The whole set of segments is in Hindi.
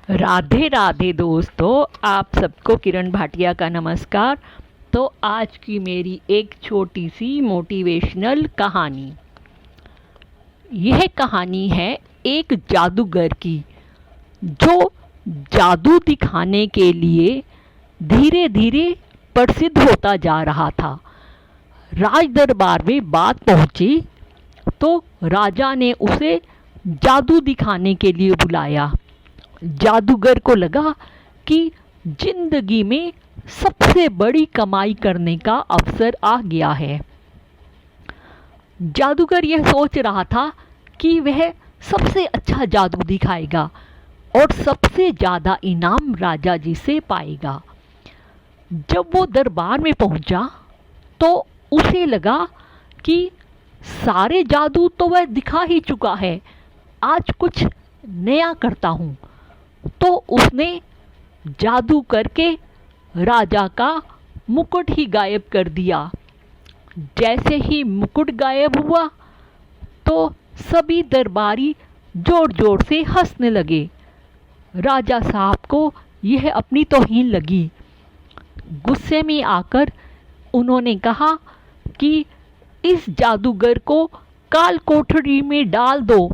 राधे राधे दोस्तों, आप सबको किरण भाटिया का नमस्कार। तो आज की मेरी एक छोटी सी मोटिवेशनल कहानी। यह कहानी है एक जादूगर की, जो जादू दिखाने के लिए धीरे धीरे प्रसिद्ध होता जा रहा था। राज दरबार में बात पहुंची तो राजा ने उसे जादू दिखाने के लिए बुलाया। जादूगर को लगा कि जिंदगी में सबसे बड़ी कमाई करने का अवसर आ गया है। जादूगर यह सोच रहा था कि वह सबसे अच्छा जादू दिखाएगा और सबसे ज़्यादा इनाम राजा जी से पाएगा। जब वो दरबार में पहुंचा तो उसे लगा कि सारे जादू तो वह दिखा ही चुका है, आज कुछ नया करता हूँ। तो उसने जादू करके राजा का मुकुट ही गायब कर दिया। जैसे ही मुकुट गायब हुआ तो सभी दरबारी जोर जोर से हंसने लगे। राजा साहब को यह अपनी तौहीन लगी। गुस्से में आकर उन्होंने कहा कि इस जादूगर को काल कोठरी में डाल दो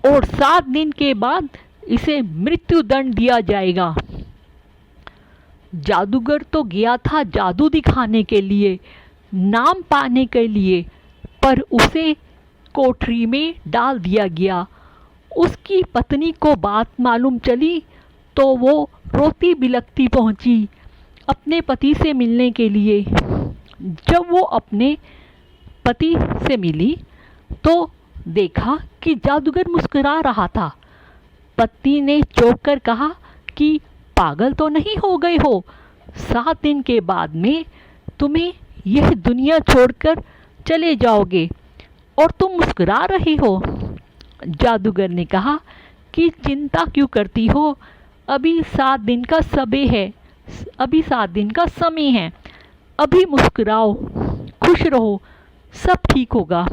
और 7 दिन के बाद इसे मृत्यु दंड दिया जाएगा। जादूगर तो गया था जादू दिखाने के लिए, नाम पाने के लिए, पर उसे कोठरी में डाल दिया गया। उसकी पत्नी को बात मालूम चली तो वो रोती बिलखती पहुंची अपने पति से मिलने के लिए। जब वो अपने पति से मिली तो देखा कि जादूगर मुस्कुरा रहा था। पत्नी ने चौंक कर कहा कि पागल तो नहीं हो गए हो, 7 दिन के बाद में तुम्हें यह दुनिया छोड़कर चले जाओगे और तुम मुस्कुरा रहे हो। जादूगर ने कहा कि चिंता क्यों करती हो, अभी 7 दिन का समय है, अभी 7 दिन का समय है, अभी मुस्कुराओ, खुश रहो, सब ठीक होगा।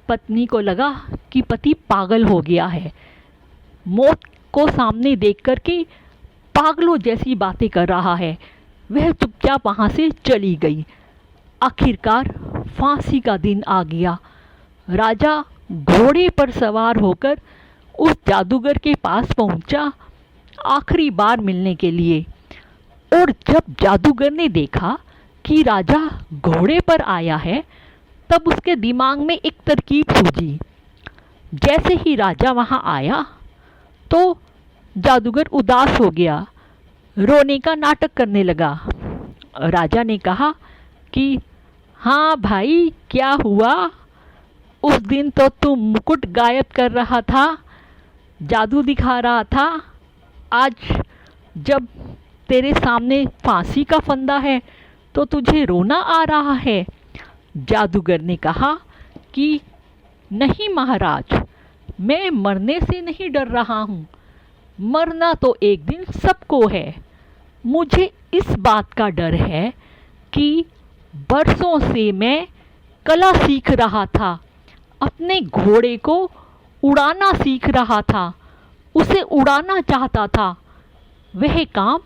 पत्नी को लगा कि पति पागल हो गया है, मौत को सामने देख कर के पागलों जैसी बातें कर रहा है। वह चुपचाप वहाँ से चली गई। आखिरकार फांसी का दिन आ गया। राजा घोड़े पर सवार होकर उस जादूगर के पास पहुंचा आखिरी बार मिलने के लिए। और जब जादूगर ने देखा कि राजा घोड़े पर आया है, तब उसके दिमाग में एक तरकीब सूझी। जैसे ही राजा वहाँ आया तो जादूगर उदास हो गया, रोने का नाटक करने लगा। राजा ने कहा कि हाँ भाई, क्या हुआ? उस दिन तो तू मुकुट गायब कर रहा था, जादू दिखा रहा था, आज जब तेरे सामने फांसी का फंदा है तो तुझे रोना आ रहा है। जादूगर ने कहा कि नहीं महाराज, मैं मरने से नहीं डर रहा हूँ, मरना तो एक दिन सबको है। मुझे इस बात का डर है कि बरसों से मैं कला सीख रहा था, अपने घोड़े को उड़ाना सीख रहा था, उसे उड़ाना चाहता था। वह काम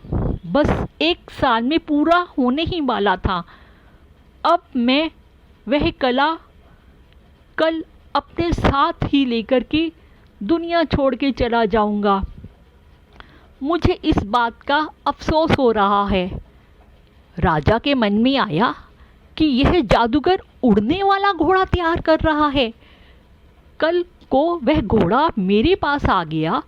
बस 1 साल में पूरा होने ही वाला था। अब मैं वह कला कल अपने साथ ही लेकर के दुनिया छोड़ के चला जाऊंगा। मुझे इस बात का अफसोस हो रहा है। राजा के मन में आया कि यह जादूगर उड़ने वाला घोड़ा तैयार कर रहा है। कल को वह घोड़ा मेरे पास आ गया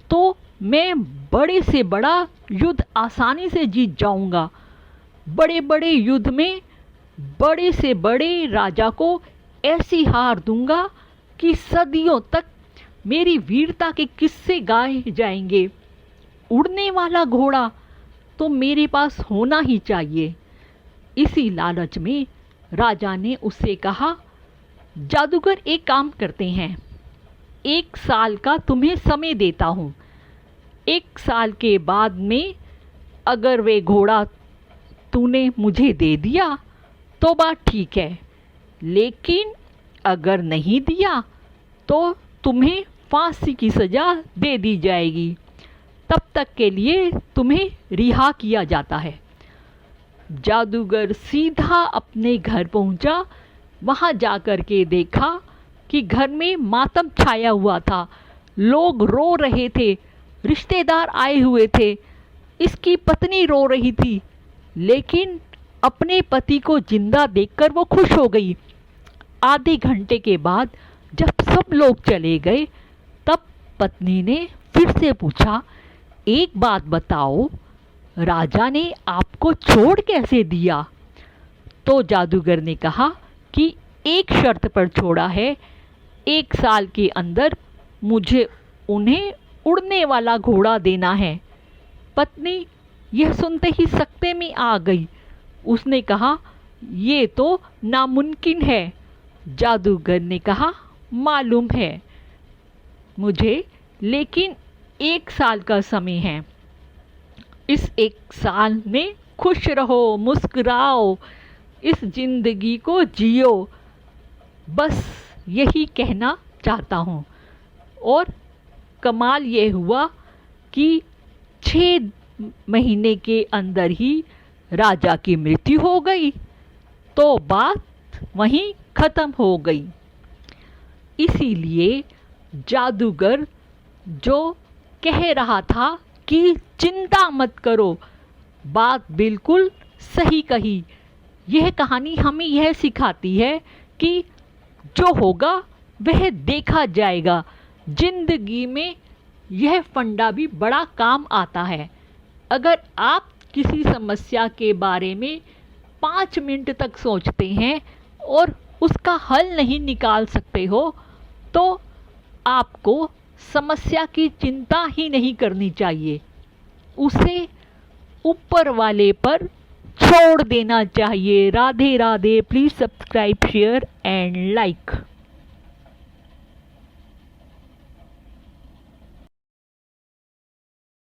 तो मैं बड़े से बड़ा युद्ध आसानी से जीत जाऊंगा। बड़े बड़े युद्ध में बड़े से बड़े राजा को ऐसी हार दूंगा कि सदियों तक मेरी वीरता के किस्से गाए जाएंगे। उड़ने वाला घोड़ा तो मेरे पास होना ही चाहिए। इसी लालच में राजा ने उससे कहा, जादूगर एक काम करते हैं, 1 साल का तुम्हें समय देता हूँ। 1 साल के बाद में अगर वे घोड़ा तूने मुझे दे दिया तो बात ठीक है, लेकिन अगर नहीं दिया तो तुम्हें फांसी की सज़ा दे दी जाएगी। तब तक के लिए तुम्हें रिहा किया जाता है। जादूगर सीधा अपने घर पहुंचा। वहां जाकर के देखा कि घर में मातम छाया हुआ था, लोग रो रहे थे, रिश्तेदार आए हुए थे, इसकी पत्नी रो रही थी, लेकिन अपने पति को जिंदा देखकर वो खुश हो गई। आधे घंटे के बाद जब सब लोग चले गए, तब पत्नी ने फिर से पूछा, एक बात बताओ, राजा ने आपको छोड़ कैसे दिया? तो जादूगर ने कहा कि एक शर्त पर छोड़ा है, 1 साल के अंदर मुझे उन्हें उड़ने वाला घोड़ा देना है। पत्नी यह सुनते ही सकते में आ गई। उसने कहा, ये तो नामुमकिन है। जादूगर ने कहा, मालूम है मुझे, लेकिन 1 साल का समय है। इस 1 साल में खुश रहो, मुस्कुराओ, इस जिंदगी को जियो, बस यही कहना चाहता हूँ। और कमाल ये हुआ कि 6 महीने के अंदर ही राजा की मृत्यु हो गई, तो बात वहीं ख़त्म हो गई। इसीलिए जादूगर जो कह रहा था कि चिंता मत करो, बात बिल्कुल सही कही। यह कहानी हमें यह सिखाती है कि जो होगा वह देखा जाएगा। जिंदगी में यह फंडा भी बड़ा काम आता है। अगर आप किसी समस्या के बारे में 5 मिनट तक सोचते हैं और उसका हल नहीं निकाल सकते हो, तो आपको समस्या की चिंता ही नहीं करनी चाहिए, उसे ऊपर वाले पर छोड़ देना चाहिए। Radhe Radhe. Please subscribe, share and like.